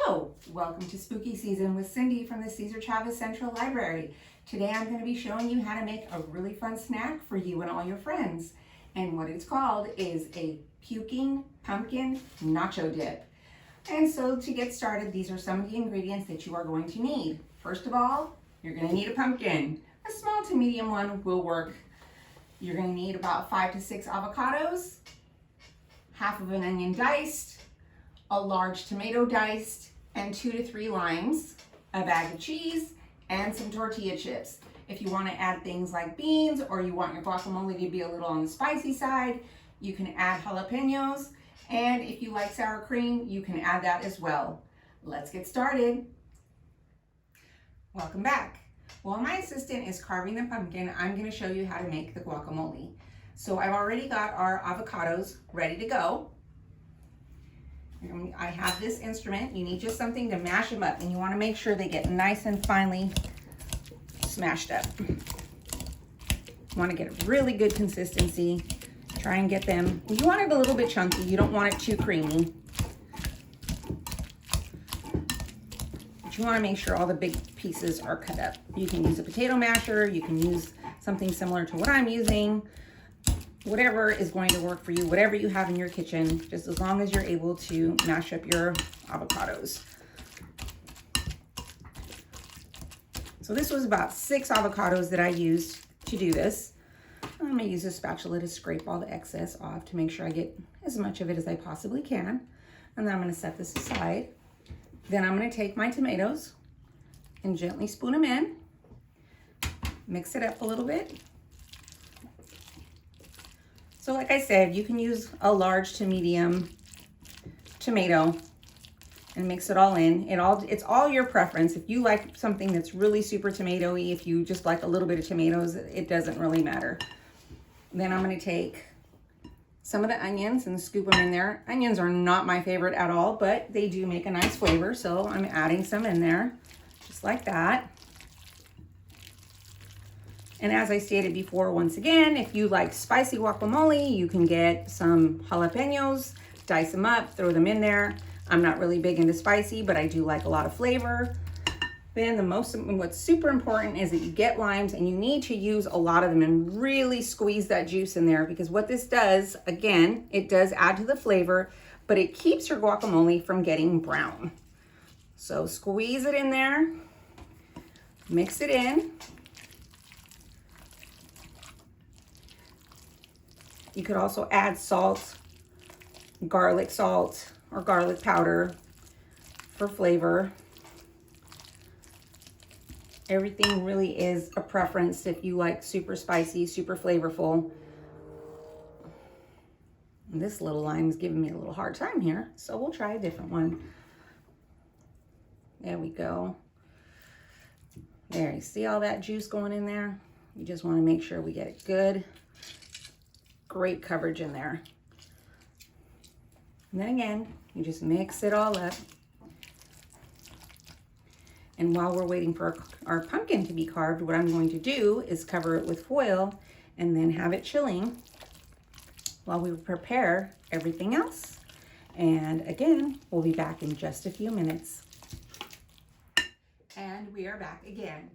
Hello, welcome to Spooky Season with Cyndee from the Cesar Chavez Central Library. Today I'm going to be showing you how to make a really fun snack for you and all your friends. And what it's called is a puking pumpkin nacho dip. And so to get started, these are some of the ingredients that you are going to need. First of all, you're going to need a pumpkin. A small to medium one will work. You're going to need about 5 to 6 avocados, half of an onion diced, a large tomato diced, and 2 to 3 limes, a bag of cheese, and some tortilla chips. If you want to add things like beans or you want your guacamole to be a little on the spicy side, you can add jalapenos. And if you like sour cream, you can add that as well. Let's get started. Welcome back. While my assistant is carving the pumpkin, I'm going to show you how to make the guacamole. So I've already got our avocados ready to go. I have this instrument. You need just something to mash them up, and you want to make sure they get nice and finely smashed up. You want to get a really good consistency. Try and get them, you want it a little bit chunky. You don't want it too creamy. But you want to make sure all the big pieces are cut up. You can use a potato masher. You can use something similar to what I'm using. Whatever is going to work for you, whatever you have in your kitchen, just as long as you're able to mash up your avocados. So this was about 6 avocados that I used to do this. I'm going to use a spatula to scrape all the excess off to make sure I get as much of it as I possibly can. And then I'm going to set this aside. Then I'm going to take my tomatoes and gently spoon them in. Mix it up a little bit. So like I said, you can use a large to medium tomato and mix it all in. It's all your preference. If you like something that's really super tomatoey, if you just like a little bit of tomatoes, it doesn't really matter. Then I'm going to take some of the onions and scoop them in there. Onions are not my favorite at all, but they do make a nice flavor. So I'm adding some in there, just like that. And as I stated before, once again, if you like spicy guacamole, you can get some jalapenos, dice them up, throw them in there. I'm not really big into spicy, but I do like a lot of flavor. Then what's super important is that you get limes, and you need to use a lot of them and really squeeze that juice in there, because what this does, again, it does add to the flavor, but it keeps your guacamole from getting brown. So squeeze it in there, mix it in. You could also add salt, garlic salt, or garlic powder for flavor. Everything really is a preference if you like super spicy, super flavorful. And this little lime is giving me a little hard time here, so we'll try a different one. There we go. There, you see all that juice going in there? You just want to make sure we get it good. Great coverage in there. And then again, you just mix it all up. And while we're waiting for our pumpkin to be carved, what I'm going to do is cover it with foil and then have it chilling while we prepare everything else. And again, we'll be back in just a few minutes. And we are back again.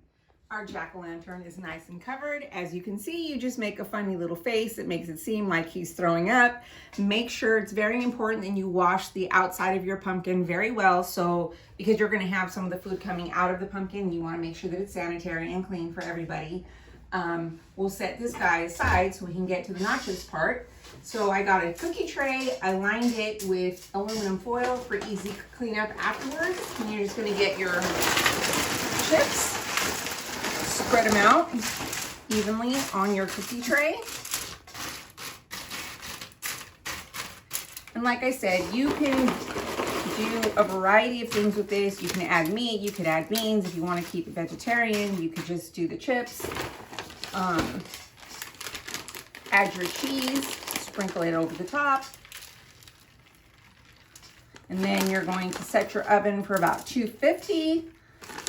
Our jack-o'-lantern is nice and covered. As you can see, you just make a funny little face. It makes it seem like he's throwing up. Make sure, it's very important that you wash the outside of your pumpkin very well. So, because you're gonna have some of the food coming out of the pumpkin, you wanna make sure that it's sanitary and clean for everybody. We'll set this guy aside so we can get to the nachos part. So I got a cookie tray. I lined it with aluminum foil for easy cleanup afterwards. And you're just gonna get your chips. Spread them out evenly on your cookie tray. And like I said, you can do a variety of things with this. You can add meat, you could add beans. If you want to keep it vegetarian, you could just do the chips. Add your cheese, sprinkle it over the top. And then you're going to set your oven for about 250.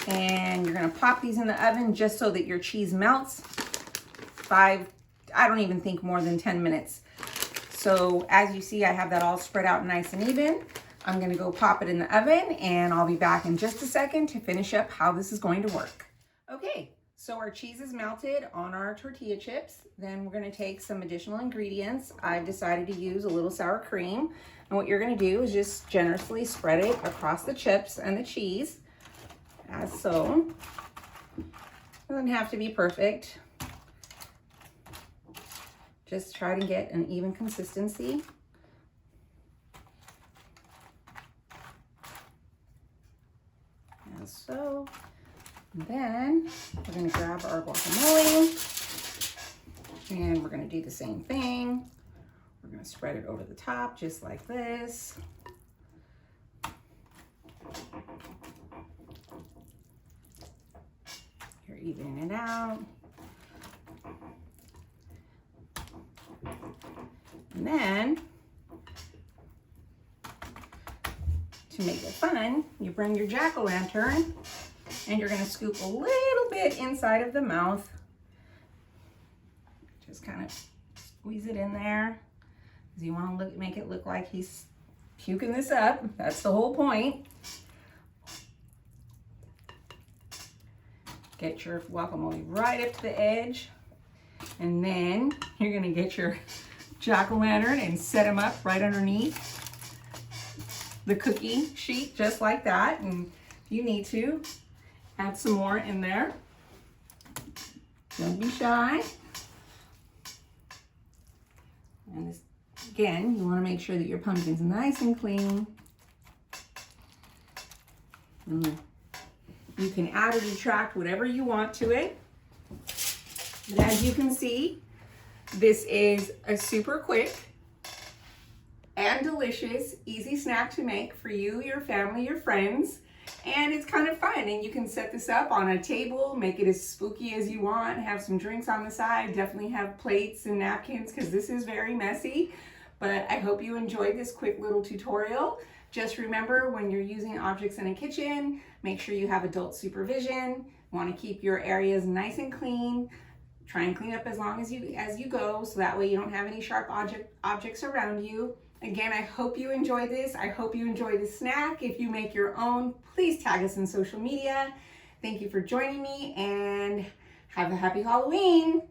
And you're going to pop these in the oven just so that your cheese melts. I don't even think more than 10 minutes. So as you see, I have that all spread out nice and even. I'm gonna go pop it in the oven and I'll be back in just a second to finish up how this is going to work. Okay, so our cheese is melted on our tortilla chips. Then we're gonna take some additional ingredients. I've decided to use a little sour cream. And what you're gonna do is just generously spread it across the chips and the cheese, as so. Doesn't have to be perfect. Just try to get an even consistency. As so. And then we're gonna grab our guacamole and we're gonna do the same thing. We're gonna spread it over the top just like this. You're evening it out. And then, to make it fun, you bring your jack-o'-lantern and you're gonna scoop a little bit inside of the mouth. Just kind of squeeze it in there. Because you wanna make it look like he's puking this up. That's the whole point. Get your guacamole right up to the edge. And then you're gonna get your jack-o'-lantern and set him up right underneath the cookie sheet, just like that. And if you need to, add some more in there. Don't be shy. And this, again, you wanna make sure that your pumpkin's nice and clean. And you can add or detract whatever you want to it. And as you can see, this is a super quick and delicious, easy snack to make for you, your family, your friends. And it's kind of fun, and you can set this up on a table, make it as spooky as you want, have some drinks on the side, definitely have plates and napkins because this is very messy. But I hope you enjoyed this quick little tutorial. Just remember, when you're using objects in a kitchen, make sure you have adult supervision. Want to keep your areas nice and clean. Try and clean up as long as you go, so that way you don't have any sharp objects around you. Again, I hope you enjoyed this. I hope you enjoy the snack. If you make your own, please tag us in social media. Thank you for joining me, and have a happy Halloween.